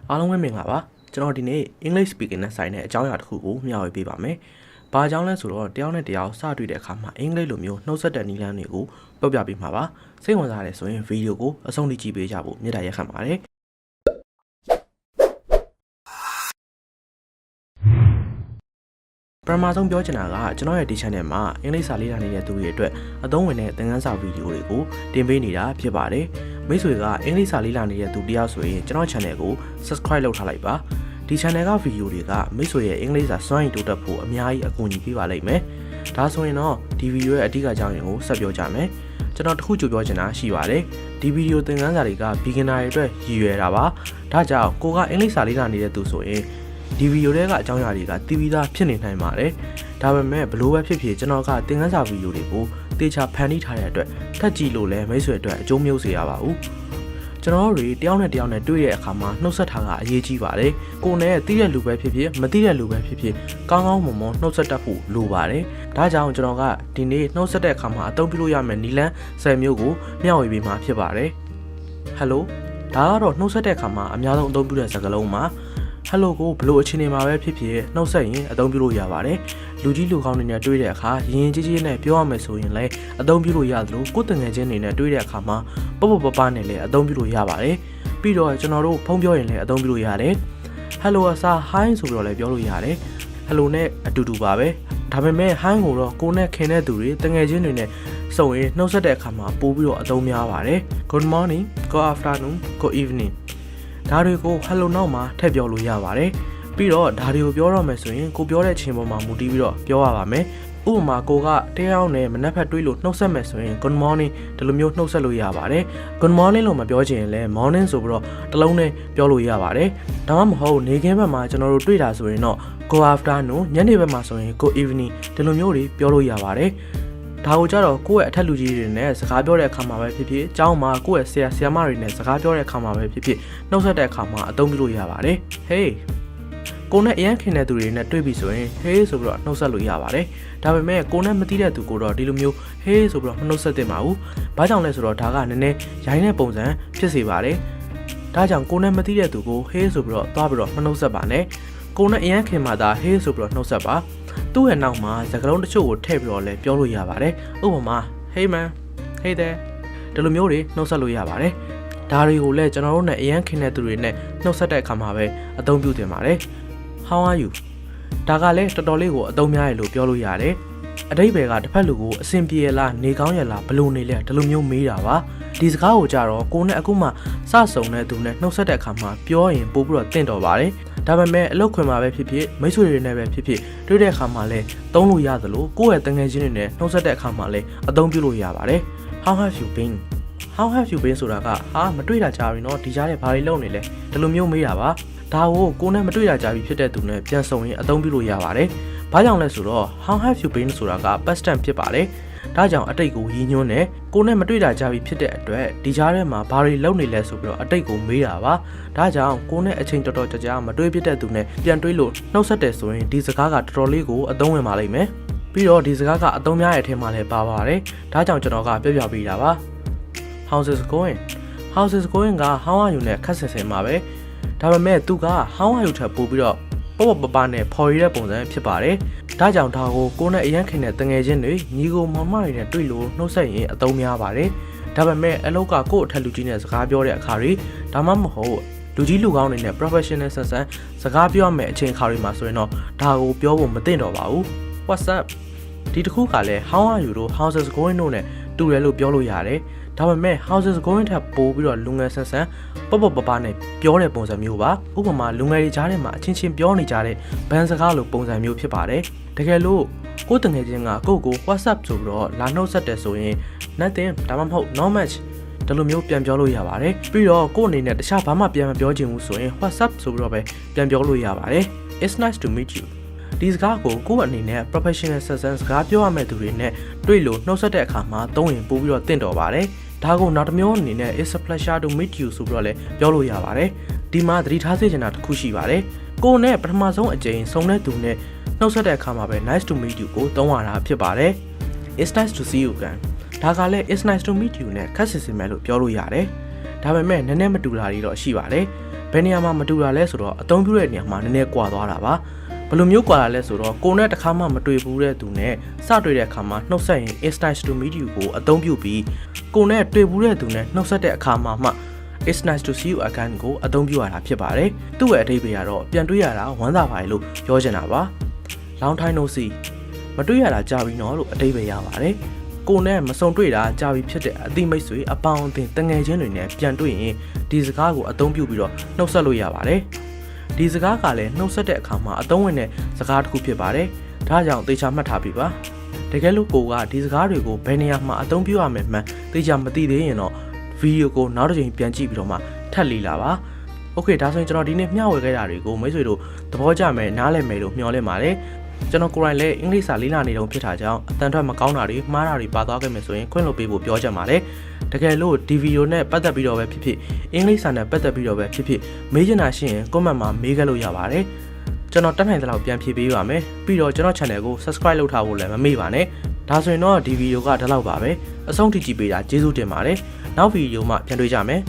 အားလုံးပဲမင်္ဂလာပါကျွန်တော်ဒီနေ့ English speaking နဲ့ဆိုင်တဲ့အကြောင်းအရာတစ်ခုကိုမျှဝေပေးပါမယ်။ဘာအကြောင်းလဲဆိုတော့တယောက်နဲ့တယောက်စတွေ့တဲ့အခါမှာအင်္ဂလိပ်လိုမျိုးနှုတ်ဆက်တဲ့နည်းလမ်းတွေကိုပြောပြပေးမှာပါ။စိတ်ဝင်စားတယ်ဆိုရင်ဗီဒီယိုကိုအဆုံးထိကြည့်ပေးကြဖို့မေတ္တာရပ်ခံပါတယ်။ပထမဆုံးပြောချင်တာကကျွန်တော်ရဲ့ဒီ channel မှာအင်္ဂလိပ်စာလေ့လာနေတဲ့သူတွေအတွက်အသုံးဝင်တဲ့သင်ခန်းစာဗီဒီယိုတွေကိုတင်ပေးနေတာဖြစ်ပါတယ်။မိတ်ဆွေကအင်္ဂလိပ်စာလေ့လာနေတဲ့သူတယောက်ဆိုရင်ကျွန်တော် channel ကို subscribe လုပ်ထားလိုက်ပါ။ဒီ channel ကဗီဒီယိုတွေကမိတ်ဆွေရဲ့အင်္ဂလိပ်စာစွမ်းရည်တိုးတက်ဖို့အများကြီးအကူအညီပေးပါလိမ့်မယ်။ဒါဆိုရင်တော့ဒီဗီဒီယိုရဲ့အဓိကအကြောင်းရင်းကိုဆက်ပြောကြမယ်။ကျွန်တော်တစ်ခုကြိုပြောချင်တာရှိပါတယ်။ဒီဗီဒီယိုသင်ခန်းစာတွေက beginner တွေအတွက်ရည်ရွယ်တာပါ။ဒါကြောင့်ကိုကအင်္ဂလိပ်စာလေ့လာနေတဲ့သူဆိုရင်ဒီဗီဒီယိုတွေကအကြောင်းအရာတွေကတီးပြီးသားဖြစ်နေနိုင်ပါတယ်။ဒါပေမဲ့ဘလို့ပဲဖြစ်ဖြစ်ကျွန်တော်ကသင်ခန်းစာဗီဒီယိုတွေကိုတေချာဖန်တီးထားတဲ့အတွက်ထပ်ကြည့်လို့လည်းမိတ်ဆွေအတွက်အကျိုးမျိုးစေရပါဘူး။ကျွန်တော်တို့တယောက်နဲ့တယောက်နဲ့တွေ့တဲ့အခါမှာနှုတ်ဆက်ထားတာအရေးကြီးပါတယ်။ကိုယ်နဲ့သိတဲ့လူပဲဖြစ်ဖြစ်မသိတဲ့လူပဲဖြစ်ဖြစ်ကောင်းကောင်းမွန်မွန်နှုတ်ဆက်တတ်ဖို့လိုပါတယ်။ဒါကြောင့်ကျွန်တော်ကဒီနေ့နှုတ်ဆက်တဲ့အခါမှာအသုံးပြုလို့ရမယ့်နည်းလမ်း10မျိုးကိုမျှဝေပေးမှာဖြစ်ပါတယ်။ Hello ဒါကတော့နှုတ်ဆက်တဲ့အခါမှာအများဆုံးအသုံးပြုတဲ့စကားလုံးမှာHello ကိုဘလို့အခြေအနေမှာပဲဖြစ်ဖြစ်နှုတ်ဆက်ရင်အသုံးပြုလို့ရပါတယ်။လူကြီးလူကောင်းတွေနဲ့တွေ့တဲ့အခါရင်ကြီးကြီးနဲ့ပြောရမယ်ဆိုရင်လည်းအသုံးပြုလို့ရသလိုကိုယ်တငယ်ချင်းတွေနဲ့တွေ့တဲ့အခါမှာပပနဲ့လည်းအသုံးပြုလို့ရပါတယ်။ပြီးတော့ကျွန်တော်တို့ဖုန်းပြောရင်လည်းအသုံးပြုလို့ရတယ်။ Hello အစား Hi ဆိုပြီးတော့လည်းပြောလို့ရတယ်။ Hello နဲ့အတူတူပါပဲ။ဒါပေမဲ့ Hi ကိုတော့ကိုယ်နဲ့ခင်တဲ့သူတွေတငယ်ချင်းတွေနဲ့စုံရင်နှုတ်ဆက်တဲ့အခါမှာပို့ပြီးတော့အသုံးများပါတယ်။ Good morning, good afternoon, good eveningဒါတွေကို hello နောက်မှာထည့်ပြောလို့ရပါတယ်ပြီးတော့ဒါတွေကိုပြောရမယ်ဆိုရင်ကိုပြောတဲ့ချိန်ပေါ်မှာမူတည်ပြီးတော့ပြောရပါမယ်ဥပမာကိုကတရားနဲ့မနက်ဖက်တွေးလို့နှုတ်ဆက်မယ်ဆိုရင် good morning ဒီလိုမျိုးနှုတ်ဆက်လို့ရပါတယ် good morning လို့မပြောချင်ရင်လည်း morning ဆိုပြီးတော့တစ်လုံးနဲ့ပြောလို့ရပါတယ်ဒါမှမဟုတ်နေခင်းဘက်မှာကျွန်တော်တို့တွေ့တာဆိုရင်တော့ good afternoon ညနေဘက်မှာဆိုရင် good evening ဒီလိုမျိုးတွေပြောလို့ရပါတယ်ဒါကိုကြတော့ကိုယ့်ရဲ့အထက်လူကြီးတွေနဲ့စကားပြောတဲ့အခါမှာပဲဖြစ်ဖြစ်အเจ้าမှာကိုယ့်ရဲ့ဆရာမတွေနဲ့စကားပြောတဲ့အခါမှာပဲဖြစ်ဖြစ်နှုတ်ဆက်တဲ့အခါမှာအသုံးပြုလို့ရပါတယ် Hey ကိုနဲ့အရန်ခင်တဲ့သူတွေနဲ့တွေ့ပြီဆိုရင် Hey ဆိုပြီးတော့နှုတ်ဆက်လို့ရပါတယ်ဒါပေမဲ့ကိုနဲ့မသိတဲ့သူကိုတော့ဒီလိုမျိုး Hey ဆိုပြီးတော့မနှုတ်ဆက်သင့်ပါဘူးဘာကြောင့်လဲဆိုတော့ဒါကနည်းနည်းရိုင်းတဲ့ပုံစံဖြစ်စေပါတယ်ဒါကြောင့်ကိုနဲ့မသိတဲ့သူကို Hey ဆိုပြီးတော့သွားပြီးတော့မနှုတ်ဆက်ပါနဲ့ကိုနဲ့အရန်ခင်မှာဒါ Hey ဆိုပြီးတော့နှုတ်ဆက်ပါသူ့ရဲ့နောက်မှာစကားလုံးတချို့ကိုထည့်ပြီးတော့လည်းပြောလို့ရပါတယ်ဥပမာ Hey man Hey there ဒီလိုမျိုးတွေနှုတ်ဆက်လို့ရပါတယ်ဒါတွေကိုလည်းကျွန်တော်တို့နဲ့အရန်ခင်တဲ့သူတွေနဲ့နှုတ်ဆက်တဲ့အခါမှာပဲအသုံးပြုတင်ပါတယ် How are you ဒါကလည်းတော်တော်လေးကိုအသုံးများရလို့ပြောလို့ရတယ်အတိတ်ဘယ်ကတစ်ဖက်လူကိုအဆင်ပြေရလားနေကောင်းရလားဘယ်လိုနေလဲဒီလိုမျိုးမေးတာပါဒီစကားကိုကြတော့ကိုနဲ့အခုမှစဆုံတဲ့သူနဲ့နှုတ်ဆက်တဲ့အခါမှာပြောရင်ပို့ပြီးတော့တင့်တော်ပါတယ်ဒါပေမဲ့အလုပ်ခွင်မှာပဲဖြစ်ဖြစ်မိတ်ဆွေတွေနဲ့ပဲဖြစ်ဖြစ်တွေ့တဲ့အခါမှာလည်းသုံးလို့ရသလိုကိုယ့်ရဲ့တငယ်ချင်းတွေနဲ့နှုတ်ဆက်တဲ့အခါမှာလည်းအသုံးပြုလို့ရပါတယ် How have you been How have you been ဆိုတာကမတွေ့တာကြာပြီเนาะဒီကြားထဲဘာတွေလုပ်နေလဲဒီလိုမျိုးမေးတာပါဒါကိုနဲ့မတွေ့တာကြာပြီဖြစ်တဲ့သူနဲ့ပြန်ဆုံရင်အသုံးပြုလို့ရပါတယ်ဘာကြောင့်လဲဆိုတော့ How have you been ဆိုတာက past tense ဖြစ်ပါတယ်ဒါကြောင့်အတိတ်ကိုရည်ညွှန်းတယ်ကိုနဲ့မတွေ့တာကြာပြီဖြစ်တဲ့အတွက်ဒီကြားထဲမှာဘာတွေလုပ်နေလဲဆိုပြီးတော့အတိတ်ကိုမေးတာပါဒါကြောင့်ကိုနဲ့အချိန်တော်တော်ကြာမတွေ့ဖြစ်တဲ့သူနဲ့ပြန်တွေ့လို့နှုတ်ဆက်တယ်ဆိုရင်ဒီစကားကတော်တော်လေးကိုအသုံးဝင်ပါလိမ့်မယ်ပြီးတော့ဒီစကားကအသုံးများတဲ့အထက်မှာလည်းပါပါတယ်ဒါကြောင့်ကျွန်တော်ကပြပြပေးတာပါ How's it going How's it going က How are you နဲ့ခက်ဆင်ဆင်ပါပဲဒါပေမဲ့သူက How are you ထပ်ပို့ပြီးတော့ပနဲ့ဖော်ရတဲ့ပုံစံဖြစ်ပါတယ်ဒါကြောင့်ဒါကိုနဲ့အရန်ခင်တဲ့တငယ်ချင်းတွေညီကိုမောင်မတွေနဲ့တွေ့လို့နှုတ်ဆက်ရင်အသုံးများပါတယ်ဒါပေမဲ့အလောက်ကကိုယ့်အထက်လူကြီးနဲ့စကားပြောတဲ့အခါတွေဒါမှမဟုတ်လူကြီးလူကောင်းတွေနဲ့ professional ဆန်ဆန်စကားပြောရမယ့်အချိန်အခါတွေမှာဆိုရင်တော့ဒါကိုပြောဖို့မသင့်တော့ပါဘူး What's up ဒီတစ်ခုကလည်း How are you တို့ How's it going တို့နဲ့တူတယ်လို့ပြောလို့ရတယ်ဒါပေမဲ့ How's it going ထပ်ပို့ပြီးတော့လူငယ်ဆန်ဆန်ပနဲ့ပြောတဲ့ပုံစံမျိုးပါဥပမာလူငယ်တွေကြားထဲမှာအချင်းချင်းပြောနေကြတဲ့ဘန်စကားလိုပုံစံမျိုးဖြစ်ပါတယ်တကယ်လို့ကိုတငယ်ချင်းကကို WhatsApp ဆိုပြီးတော့လာနှုတ်ဆက်တယ်ဆိုရင် nothing ဒါမှမဟုတ် not much ဒီလိုမျိုးပြန်ပြောလို့ရပါတယ်ပြီးတော့ကိုအနေနဲ့တခြားဘာမှပြန်မပြောချင်ဘူးဆိုရင် WhatsApp ဆိုပြီးတော့ပဲပြန်ပြောလို့ရပါတယ် It's nice to meet youဒီစကားကိုကိုယ့်အနေနဲ့ professional ဆန်ဆန်စကားပြောရမယ့်သူတွေနဲ့တွေ့လို့နှုတ်ဆက်တဲ့အခါမှာသုံးရင်ပို့ပြီးတော့တင့်တော်ပါတယ်ဒါကိုနောက်တစ်မျိုးအနေနဲ့ It's a pleasure to meet you ဆိုပြီးတော့လည်းပြောလို့ရပါတယ်ဒီမှာသတိထားစေချင်တာတစ်ခုရှိပါတယ်ကိုနဲ့ပထမဆုံးအကြိမ်ဆုံတဲ့သူနဲ့နှုတ်ဆက်တဲ့အခါမှာပဲ nice to meet you ကိုသုံးရတာဖြစ်ပါတယ် It's nice to see you again ဒါကလည်း It's nice to meet you နဲ့ခက်ဆင်ဆင်မဲ့လို့ပြောလို့ရတယ်ဒါပေမဲ့နည်းနည်းမတူတာတွေတော့ရှိပါတယ် ဘယ်နေရာမှာမတူတာလဲဆိုတော့အသုံးပြုတဲ့နေရာမှာနည်းနည်းကွာသွားတာပါဘယ်လိုမျိုးကွာတာလဲဆိုတော့ကိုနဲ့တစ်ခါမှမတွေ့ဘူးတဲ့သူနဲ့စတွေ့တဲ့အခါမှာနှုတ်ဆက်ရင် It's nice to meet you ကိုအသုံးပြုပြီးကိုနဲ့တွေ့ဘူးတဲ့သူနဲ့နှုတ်ဆက်တဲ့အခါမှာမှ It's nice to see you again ကိုအသုံးပြုရတာဖြစ်ပါတယ်သူ့ရဲ့အဓိပ္ပာယ်ကတော့ပြန်တွေ့ရတာဝမ်းသာပါတယ်လို့ပြောချင်တာပါ Long time no see မတွေ့ရတာကြာပြီနော်လို့အဓိပ္ပာယ်ရပါတယ်ကိုနဲ့မစုံတွေ့တာကြာပြီဖြစ်တဲ့အတိမိတ်ဆွေအပေါင်းအသင်းတငယ်ချင်းတွေနဲ့ပြန်တွေ့ရင်ဒီစကားကိုအသုံးပြုပြီးတော့နှုတ်ဆက်လို့ရပါတယ်ဒီစကားကလည်းနှုတ်ဆက်တဲ့အခါမှာအသုံးဝင်တဲ့စကားတစ်ခုဖြစ်ပါတယ်ဒါကြောင့်သေချာမှတ်ထားပြီပါတကယ်လို့ကိုကဒီစကားတွေကိုဘယ်နေရာမှာအသုံးပြုရမယ်မှန်သေချာမသိသေးရင်တော့ဗီဒီယိုကိုနောက်တစ်ချိန်ပြန်ကြည့်ပြီးတော့မှထပ်လေ့လာပါโอเคဒါဆိုရင်ကျွန်တော်ဒီနေ့မျှဝေခဲ့တာတွေကိုမိတ်ဆွေတို့သဘောကျမယ်နားလည်မယ်လို့မျှော်လင့်ပါတယ်ကျွန်တော်ကိုယ်တိုင်လည်းအင်္ဂလိပ်စာလေ့လာနေတုန်းဖြစ်တာကြောင့်အတန်ထွက်မကောင်းတာတွေမှားတာတွေပါသွားခဲ့မယ်ဆိုရင်ခွင့်လွှတ်ပေးဖို့ပြောချင်ပါတယ်တကယ်လို့ဒီဗီဒီယိုနဲ့ပတ်သက်ပြီးတော့ပဲဖြစ်ဖြစ်အင်္ဂလိပ်စာနဲ့ပတ်သက်ပြီးတော့ပဲဖြစ်ဖြစ်မေးချင်တာရှိရင် comment မှာမေးခဲ့လို့ရပါတယ်ကျွန်တော်တက်နိုင်တဲ့လောက်ပြန်ဖြေပေးပါမယ်ပြီးတော့ကျွန်တော် channel ကို subscribe လုပ်ထားဖို့လည်းမမေ့ပါနဲ့ဒါဆိုရင်တော့ဒီဗီဒီယိုကဒီလောက်ပါပဲအဆုံးထိကြည့်ပေးတာကျေးဇူးတင်ပါတယ်နောက်ဗီဒီယိုမှာပြန်တွေ့ကြမယ်